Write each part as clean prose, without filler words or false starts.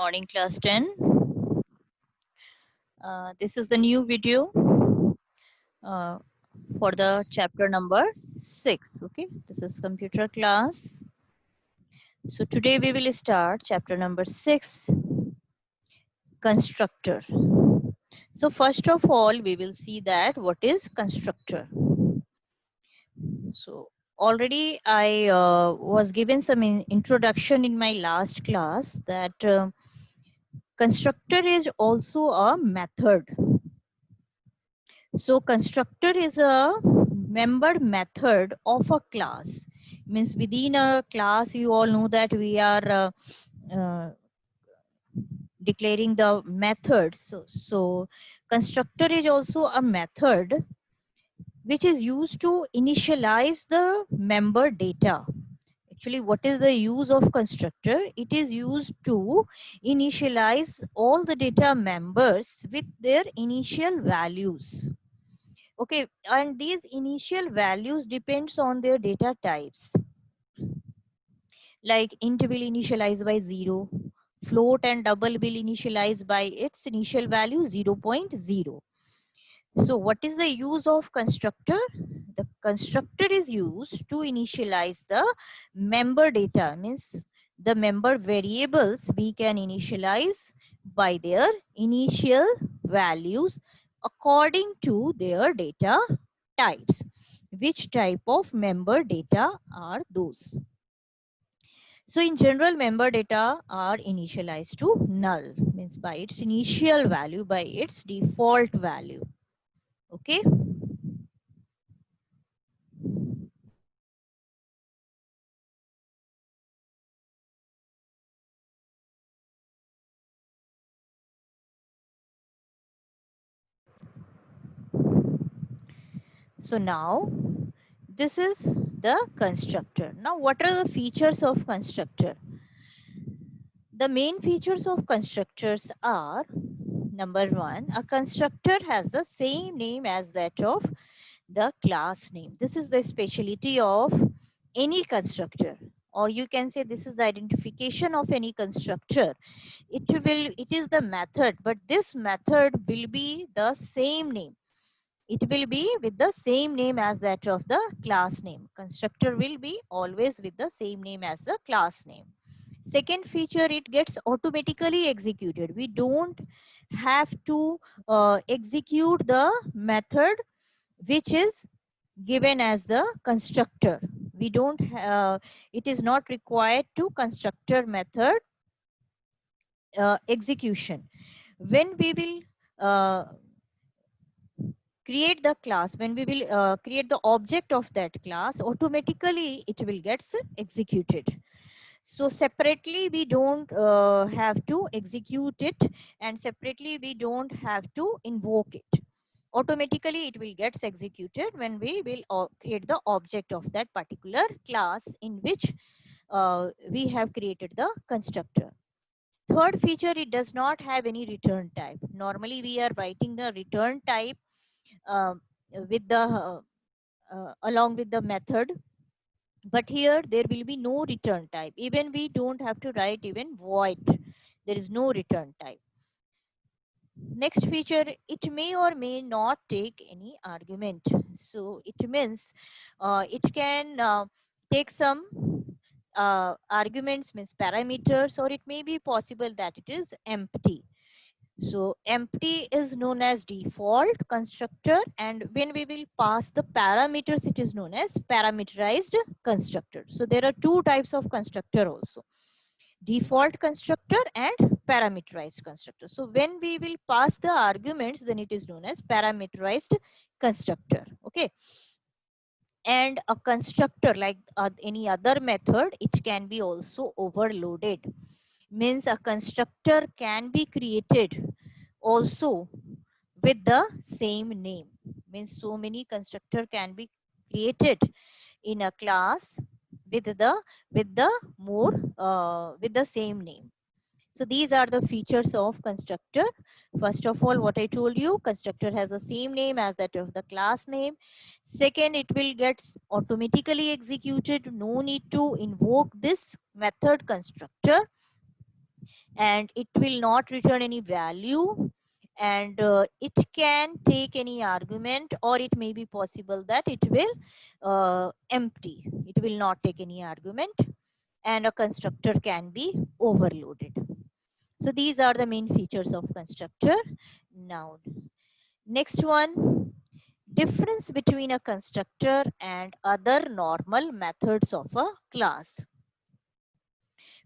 Morning, class 10. This is the new video uh, for the chapter number 6. Okay, this is computer class. So today we will start chapter number 6, constructor. So first of all, we will see that what is constructor. So already I was given some introduction in my last class that constructor is also a method. So constructor is a member method of a class. Means within a class, you all know that we are declaring the methods. So constructor is also a method which is used to initialize the member data. Actually, what is the use of constructor? It is used to initialize all the data members with their initial values. Okay, and these initial values depends on their data types. Like int will initialize by 0, float and double will initialize by its initial value 0.0. So what is the use of constructor? The constructor is used to initialize the member data, means the member variables we can initialize by their initial values according to their data types. Which type of member data are those? So in general, member data are initialized to null, means by its initial value, by its default value. Okay. So now this is the constructor. Now what are the features of constructor? The main features of constructors are, number one, a constructor has the same name as that of the class name. This is the specialty of any constructor, or you can say this is the identification of any constructor. It is the method, but this method will be the same name. It will be with the same name as that of the class name. Constructor will be always with the same name as the class name. Second feature, it gets automatically executed. We don't have to execute the method which is given as the constructor. We don't, it is not required to constructor method execution. When we will create the class, when we will create the object of that class, automatically it will get executed. So separately we don't have to execute it, and separately we don't have to invoke it. Automatically it will get executed when we will create the object of that particular class in which we have created the constructor. Third feature, it does not have any return type. Normally we are writing the return type uh, with the along with the method, but here there will be no return type. Even we don't have to write even void. There is no return type. Next feature, it may or may not take any argument. So it means it can take some arguments, means parameters, or it may be possible that it is empty. So empty is known as default constructor, and when we will pass the parameters, it is known as parameterized constructor. So there are two types of constructor also: default constructor and parameterized constructor. So when we will pass the arguments, then it is known as parameterized constructor. Okay. And a constructor, like any other method, it can be also overloaded. Means a constructor can be created also with the same name. Means so many constructor can be created in a class with the same name. So these are the features of constructor. First of all, what I told you, constructor has the same name as that of the class name. Second, it will get automatically executed. No need to invoke this method constructor. and it will not return any value, and it can take any argument, or it may be possible that it will empty, it will not take any argument, and a constructor can be overloaded. So these are the main features of constructor. Now, next one, difference between a constructor and other normal methods of a class.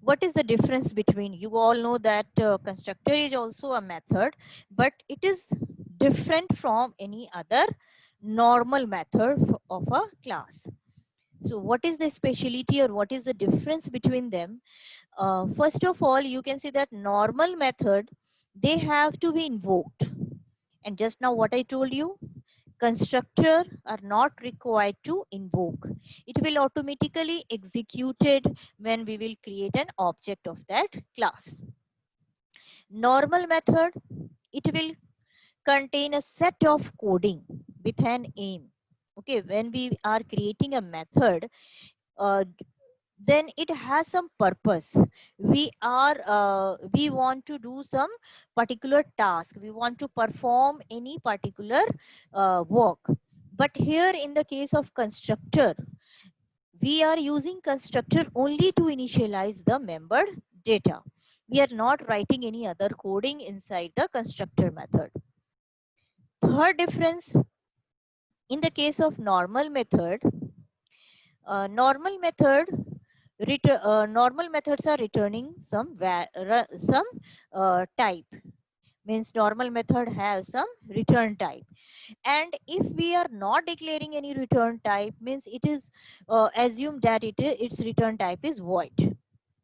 What is the difference between, you all know that constructor is also a method, but it is different from any other normal method of a class. So what is the speciality, or what is the difference between them? First of all, you can see that normal method, they have to be invoked. And just now what I told you, constructor are not required to invoke. It will automatically executed when we will create an object of that class. Normal method, it will contain a set of coding with an aim. Okay, when we are creating a method, uh, then it has some purpose. We want to do some particular task, we want to perform any particular work. But here in the case of constructor, we are using constructor only to initialize the membered data. We are not writing any other coding inside the constructor method. Third difference, in the case of normal method, normal method normal methods are returning some type, means normal method has some return type. And if we are not declaring any return type, means it is assumed that its return type is void.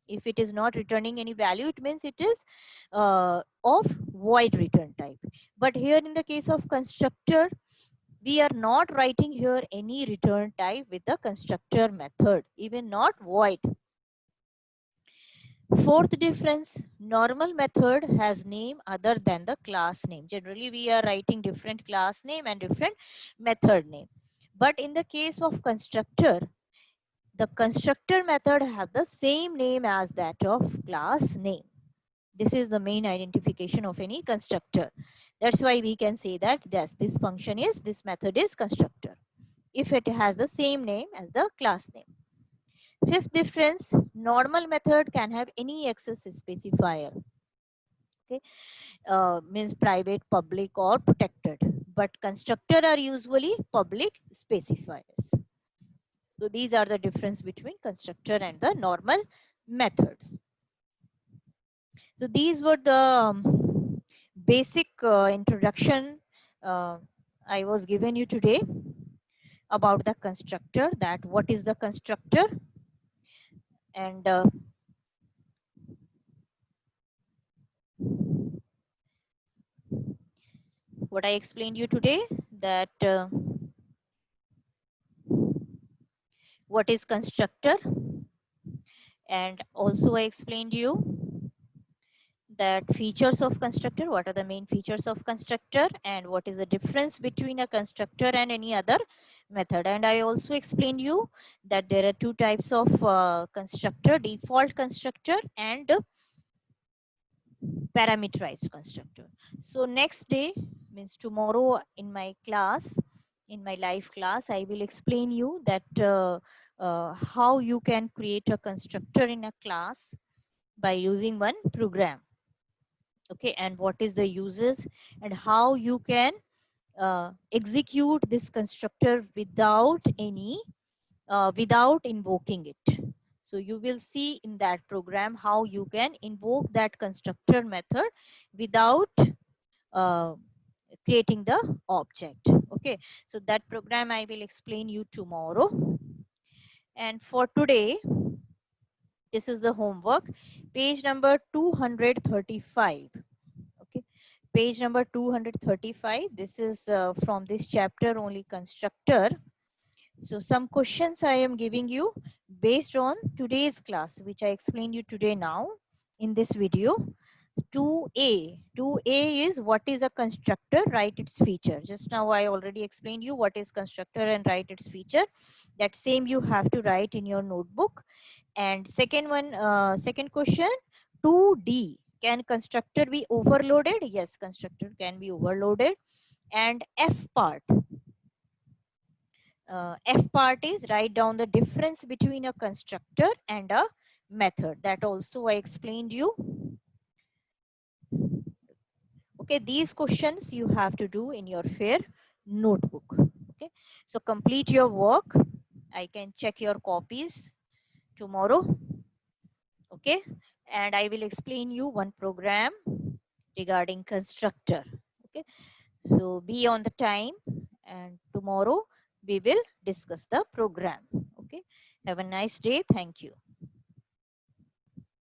If it is not returning any value, it means it is of void return type. But here in the case of constructor, we are not writing here any return type with the constructor method, even not void. Fourth difference, normal method has name other than the class name. Generally, we are writing different class name and different method name. But in the case of constructor, the constructor method have the same name as that of class name. This is the main identification of any constructor. That's why we can say that yes, this function is, this method is constructor, if it has the same name as the class name. Fifth difference, normal method can have any access specifier. Okay, means private, public, or protected. But constructor are usually public specifiers. So these are the difference between constructor and the normal methods. So these were the basic introduction I was given you today about the constructor, that what is the constructor, and what I explained you today, that what is constructor, and also I explained you that features of constructor, what are the main features of constructor, and what is the difference between a constructor and any other method. And I also explained you that there are two types of constructor, default constructor and parameterized constructor. So next day, means tomorrow, in my class, in my live class, I will explain you that how you can create a constructor in a class by using one program. Okay, and what is the uses, and how you can execute this constructor without any without invoking it. So you will see in that program how you can invoke that constructor method without uh, creating the object. Okay, so that program I will explain you tomorrow. And for today, this is the homework, page number 235. Okay, page number 235. This is from this chapter only, constructor. So some questions I am giving you based on today's class, which I explained you today now in this video. 2A. 2A is what is a constructor, write its feature. Just now I already explained you what is constructor and write its feature. That same you have to write in your notebook. And second one, second question, 2D. Can constructor be overloaded? Yes, constructor can be overloaded. And F part is write down the difference between a constructor and a method. That also I explained you. Okay, these questions you have to do in your fair notebook. Okay, so complete your work. I can check your copies tomorrow. Okay, and I will explain you one program regarding constructor. Okay, so be on the time, and tomorrow we will discuss the program. Okay, have a nice day. Thank you.